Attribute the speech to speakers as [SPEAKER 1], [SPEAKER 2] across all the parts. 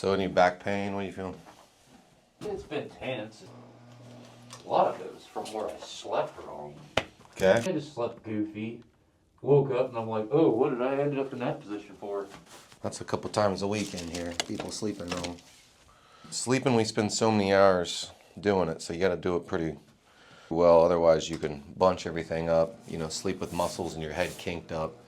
[SPEAKER 1] So any back pain? What are you feeling?
[SPEAKER 2] It's been tense. A lot of it was from where I slept wrong.
[SPEAKER 1] Okay.
[SPEAKER 2] I just slept goofy. Woke up and I'm like, oh, what did I end up in that position for?
[SPEAKER 1] That's a couple times a week in here. People sleeping wrong. Sleeping, we spend so many hours doing it, so you got to do it pretty well. Otherwise, you can bunch everything up. You know, sleep with muscles and your head kinked up,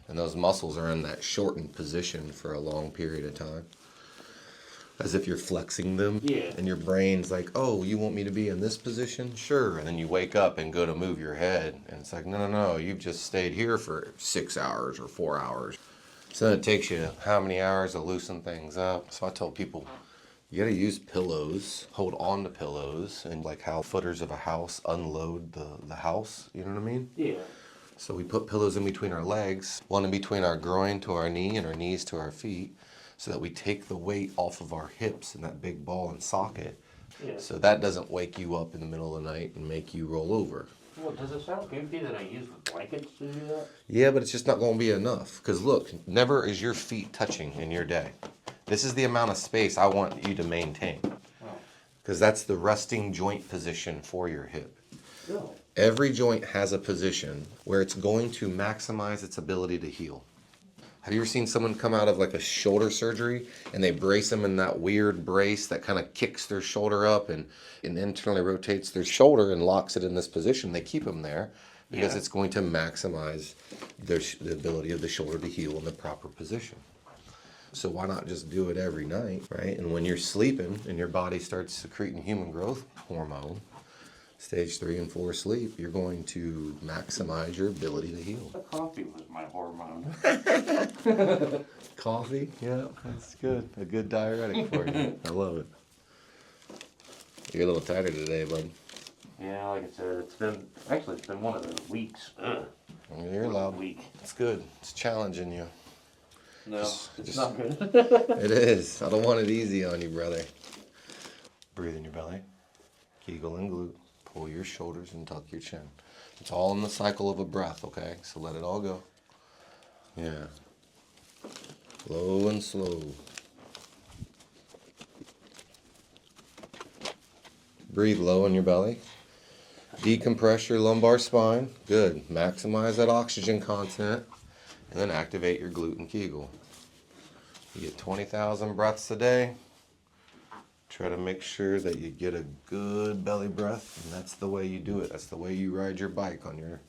[SPEAKER 1] and those muscles are in that shortened position for a long period of time, as if you're flexing them.
[SPEAKER 2] Yeah.
[SPEAKER 1] And your brain's like, oh, you want me to be in this position? Sure. And then you wake up and go to move your head, and it's like, no, you've just stayed here for 6 hours or 4 hours. So then it takes you how many hours to loosen things up? So I tell people, you gotta use pillows, hold on to pillows, and like how footers of a house unload the house, you know what I mean?
[SPEAKER 2] Yeah.
[SPEAKER 1] So we put pillows in between our legs, one in between our groin to our knee and our knees to our feet, so that we take the weight off of our hips in that big ball and socket.
[SPEAKER 2] Yeah.
[SPEAKER 1] So that doesn't wake you up in the middle of the night and make you roll over.
[SPEAKER 2] Well, does it sound goofy that I use the blankets to do that?
[SPEAKER 1] Yeah, but it's just not going to be enough. Because look, never is your feet touching in your day. This is the amount of space I want you to maintain. Because that's the resting joint position for your hip.
[SPEAKER 2] No.
[SPEAKER 1] Every joint has a position where it's going to maximize its ability to heal. Have you ever seen someone come out of like a shoulder surgery and they brace them in that weird brace that kind of kicks their shoulder up and internally rotates their shoulder and locks it in this position? They keep them there because it's going to maximize the ability of the shoulder to heal in the proper position. So why not just do it every night, right? And when you're sleeping and your body starts secreting human growth hormone, stage 3 and 4 sleep, you're going to maximize your ability to heal.
[SPEAKER 2] The coffee was my hormone.
[SPEAKER 1] Coffee? Yeah, that's good. A good diuretic for you. I love it. You're a little tighter today, bud.
[SPEAKER 2] Yeah, like I said, it's been one of those weeks. Ugh.
[SPEAKER 1] You're loud.
[SPEAKER 2] Week.
[SPEAKER 1] It's good. It's challenging you.
[SPEAKER 2] No, it's
[SPEAKER 1] just
[SPEAKER 2] not good.
[SPEAKER 1] It is. I don't want it easy on you, brother. Breathe in your belly. Kegel and glute. Pull your shoulders and tuck your chin. It's all in the cycle of a breath, okay? So let it all go. Yeah. Low and slow. Breathe low in your belly. Decompress your lumbar spine. Good. Maximize that oxygen content. And then activate your glute and Kegel. You get 20,000 breaths a day. Try to make sure that you get a good belly breath, and that's the way you do it. That's the way you ride your bike on your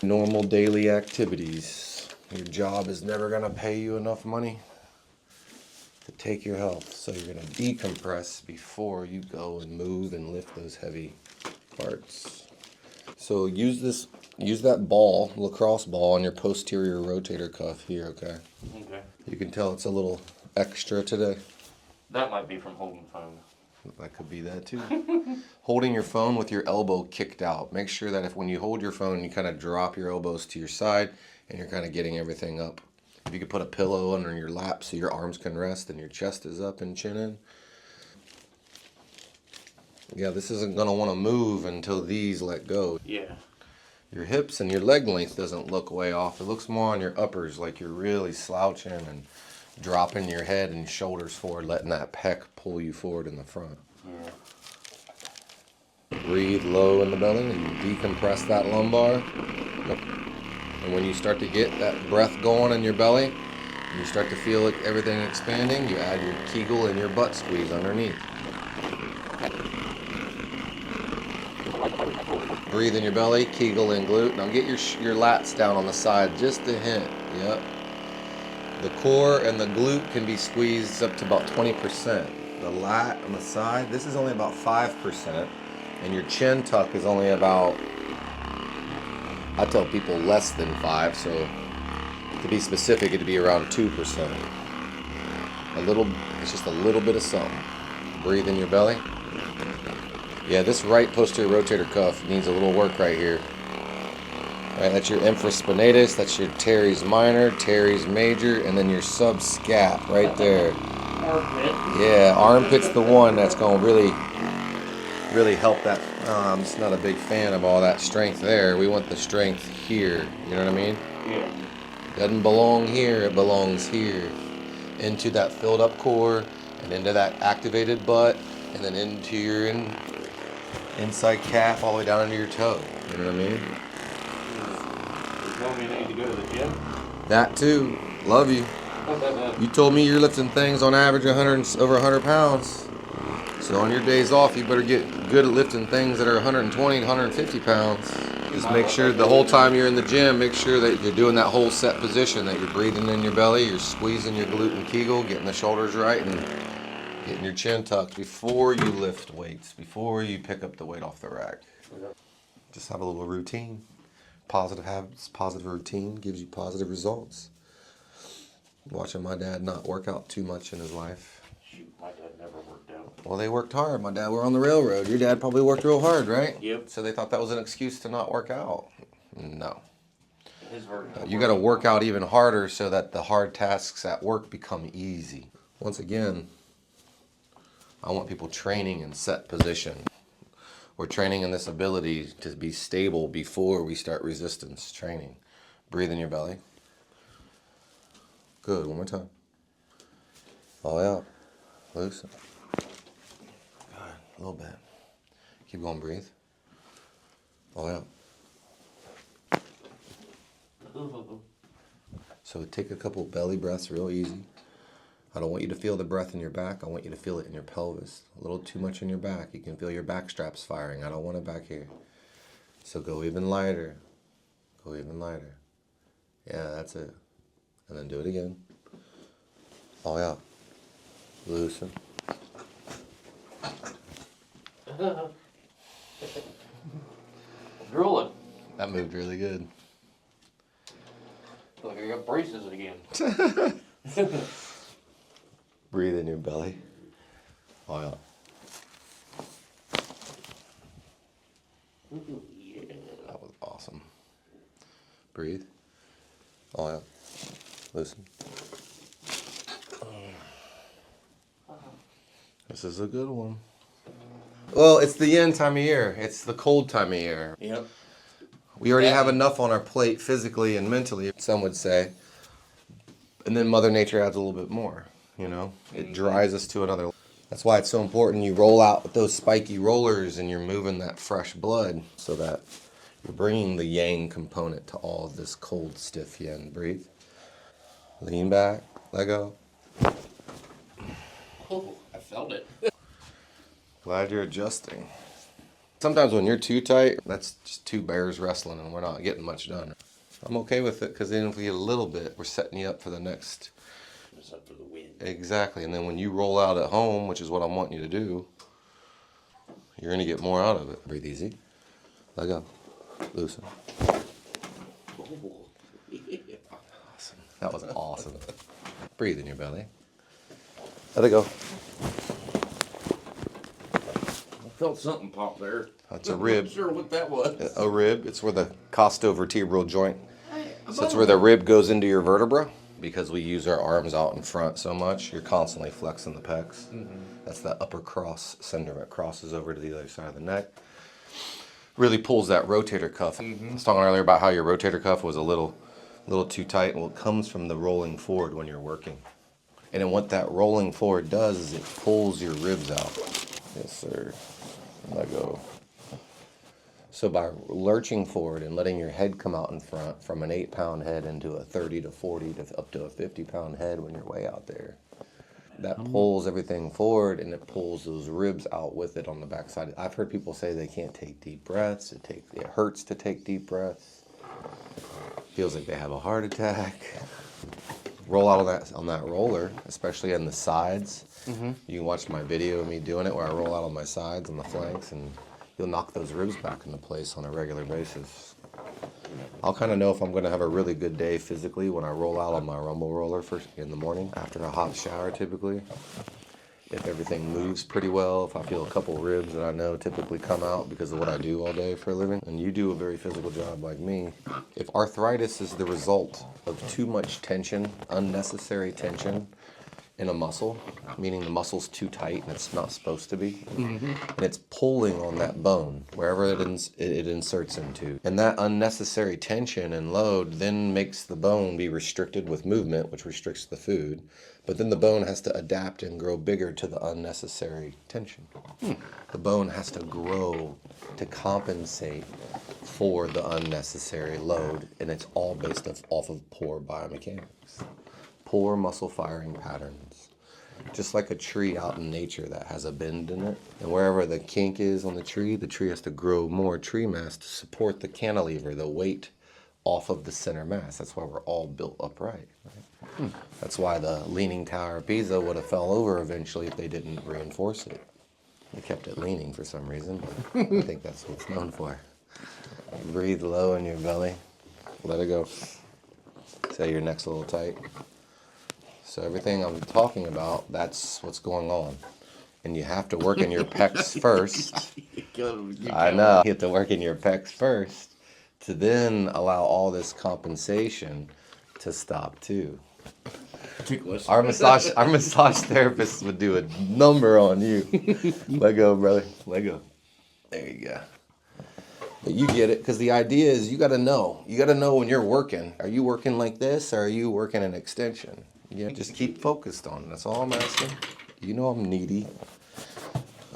[SPEAKER 1] normal daily activities. Your job is never going to pay you enough money to take your health, so you're going to decompress before you go and move and lift those heavy parts. So use that ball, lacrosse ball, on your posterior rotator cuff here, okay?
[SPEAKER 2] Okay.
[SPEAKER 1] You can tell it's a little extra today.
[SPEAKER 2] That might be from holding the phone.
[SPEAKER 1] That could be that too. Holding your phone with your elbow kicked out. Make sure that when you hold your phone, you kind of drop your elbows to your side and you're kind of getting everything up. If you could put a pillow under your lap so your arms can rest and your chest is up and chin in. Yeah, this isn't going to want to move until these let go.
[SPEAKER 2] Yeah.
[SPEAKER 1] Your hips and your leg length doesn't look way off. It looks more on your uppers, like you're really slouching and dropping your head and shoulders forward, letting that pec pull you forward in the front.
[SPEAKER 2] Yeah.
[SPEAKER 1] Breathe low in the belly and you decompress that lumbar. And when you start to get that breath going in your belly, and you start to feel like everything expanding, you add your Kegel and your butt squeeze underneath. Breathe in your belly, Kegel and glute. Now get your lats down on the side, just a hint. Yep. The core and the glute can be squeezed up to about 20%. The lat on the side, this is only about 5%. And your chin tuck is only about, I tell people less than 5, so to be specific, it'd be around 2%. It's just a little bit of something. Breathe in your belly. Yeah, this right posterior rotator cuff needs a little work right here. Right, that's your infraspinatus, that's your teres minor, teres major, and then your subscap right there.
[SPEAKER 2] Armpit.
[SPEAKER 1] Yeah, armpit's the one that's going to really help that. I'm just not a big fan of all that strength there. We want the strength here, you know what I mean?
[SPEAKER 2] Yeah.
[SPEAKER 1] Doesn't belong here, it belongs here. Into that filled up core and into that activated butt, and then into your inside calf, all the way down into your toe. You know what I mean?
[SPEAKER 2] You telling me I need to go to the gym?
[SPEAKER 1] That too. Love you. You told me you're lifting things on average over 100 pounds. So on your days off, you better get good at lifting things that are 120 to 150 pounds. Just make sure the whole time you're in the gym, make sure that you're doing that whole set position, that you're breathing in your belly, you're squeezing your glute and kegel, getting the shoulders right, and getting your chin tucked before you lift weights, before you pick up the weight off the rack. Just have a little routine. Positive habits, positive routine gives you positive results. Watching my dad not work out too much in his life.
[SPEAKER 2] Shoot, my dad never worked out.
[SPEAKER 1] Well, they worked hard. My dad were on the railroad. Your dad probably worked real hard, right?
[SPEAKER 2] Yep.
[SPEAKER 1] So they thought that was an excuse to not work out. No. You got to work out even harder so that the hard tasks at work become easy. Once again, I want people training in set position. We're training in this ability to be stable before we start resistance training. Breathe in your belly. Good, one more time. All out. Loosen. Good, a little bit. Keep going, breathe. All out. So take a couple belly breaths real easy. I don't want you to feel the breath in your back. I want you to feel it in your pelvis. A little too much in your back. You can feel your back straps firing. I don't want it back here. So go even lighter. Go even lighter. Yeah, that's it. And then do it again. All out. Loosen.
[SPEAKER 2] Drooling.
[SPEAKER 1] That moved really good.
[SPEAKER 2] Feel like I got braces again.
[SPEAKER 1] Breathe in your belly. All out.
[SPEAKER 2] Yeah.
[SPEAKER 1] That was awesome. Breathe. All out. Loosen. This is a good one. Well, it's the end time of year. It's the cold time of year.
[SPEAKER 2] Yep.
[SPEAKER 1] We already have enough on our plate physically and mentally, some would say. And then Mother Nature adds a little bit more, you know? It dries us to another. That's why it's so important you roll out with those spiky rollers and you're moving that fresh blood so that you're bringing the yang component to all of this cold, stiff yin. Breathe. Lean back. Let go.
[SPEAKER 2] Oh, I felt it.
[SPEAKER 1] Glad you're adjusting. Sometimes when you're too tight, that's just two bears wrestling and we're not getting much done. I'm okay with it because then if we get a little bit, we're setting you up for the next.
[SPEAKER 2] It's up for the win.
[SPEAKER 1] Exactly. And then when you roll out at home, which is what I'm wanting you to do, you're going to get more out of it. Breathe easy. Let go. Loosen.
[SPEAKER 2] Oh, yeah.
[SPEAKER 1] Awesome. That was awesome. Breathe in your belly. Let it go.
[SPEAKER 2] I felt something pop there.
[SPEAKER 1] That's a rib.
[SPEAKER 2] I'm not sure what that was.
[SPEAKER 1] A rib. It's where the costovertebral joint. So it's where the rib goes into your vertebra. Because we use our arms out in front so much, you're constantly flexing the pecs. That's that upper cross syndrome. It crosses over to the other side of the neck. Really pulls that rotator cuff. I was talking earlier about how your rotator cuff was a little too tight. Well, it comes from the rolling forward when you're working. And then what that rolling forward does is it pulls your ribs out. Yes, sir. Let go. So by lurching forward and letting your head come out in front from an 8-pound head into a 30 to 40 to up to a 50-pound head when you're way out there, that pulls everything forward and it pulls those ribs out with it on the backside. I've heard people say they can't take deep breaths. It hurts to take deep breaths. Feels like they have a heart attack. Roll out on that roller, especially on the sides. You can watch my video of me doing it where I roll out on my sides and the flanks, and you'll knock those ribs back into place on a regular basis. I'll kind of know if I'm going to have a really good day physically when I roll out on my rumble roller first in the morning after a hot shower typically. If everything moves pretty well, if I feel a couple ribs that I know typically come out because of what I do all day for a living, and you do a very physical job like me. If arthritis is the result of too much tension, unnecessary tension, in a muscle, meaning the muscle's too tight and it's not supposed to be. And it's pulling on that bone wherever it inserts into. And that unnecessary tension and load then makes the bone be restricted with movement, which restricts the food. But then the bone has to adapt and grow bigger to the unnecessary tension. The bone has to grow to compensate for the unnecessary load, and it's all based off of poor biomechanics. Poor muscle firing patterns. Just like a tree out in nature that has a bend in it. And wherever the kink is on the tree has to grow more tree mass to support the cantilever, the weight off of the center mass. That's why we're all built upright. Right? That's why the Leaning Tower of Pisa would have fell over eventually if they didn't reinforce it. They kept it leaning for some reason, but I think that's what it's known for. Breathe low in your belly. Let it go. Say your neck's a little tight. So everything I'm talking about, that's what's going on. And you have to work in your pecs first. I know. You have to work in your pecs first to then allow all this compensation to stop too. Our massage therapist would do a number on you. Let go, brother. Let go. There you go. But you get it, because the idea is you got to know. You got to know when you're working. Are you working like this, or are you working an extension? Yeah, just keep focused on it. That's all I'm asking. You know I'm needy.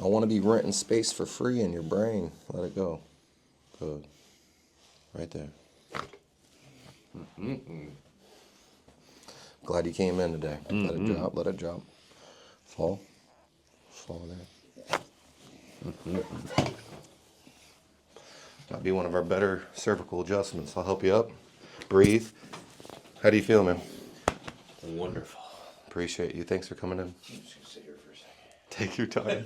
[SPEAKER 1] I want to be renting space for free in your brain. Let it go. Good. Right there. Glad you came in today. Let it drop. Let it drop. Fall. Fall there. Might be one of our better cervical adjustments. I'll help you up. Breathe. How do you feel, man?
[SPEAKER 2] Wonderful.
[SPEAKER 1] Appreciate you. Thanks for coming in.
[SPEAKER 2] I'm just gonna sit here for a second.
[SPEAKER 1] Take your time.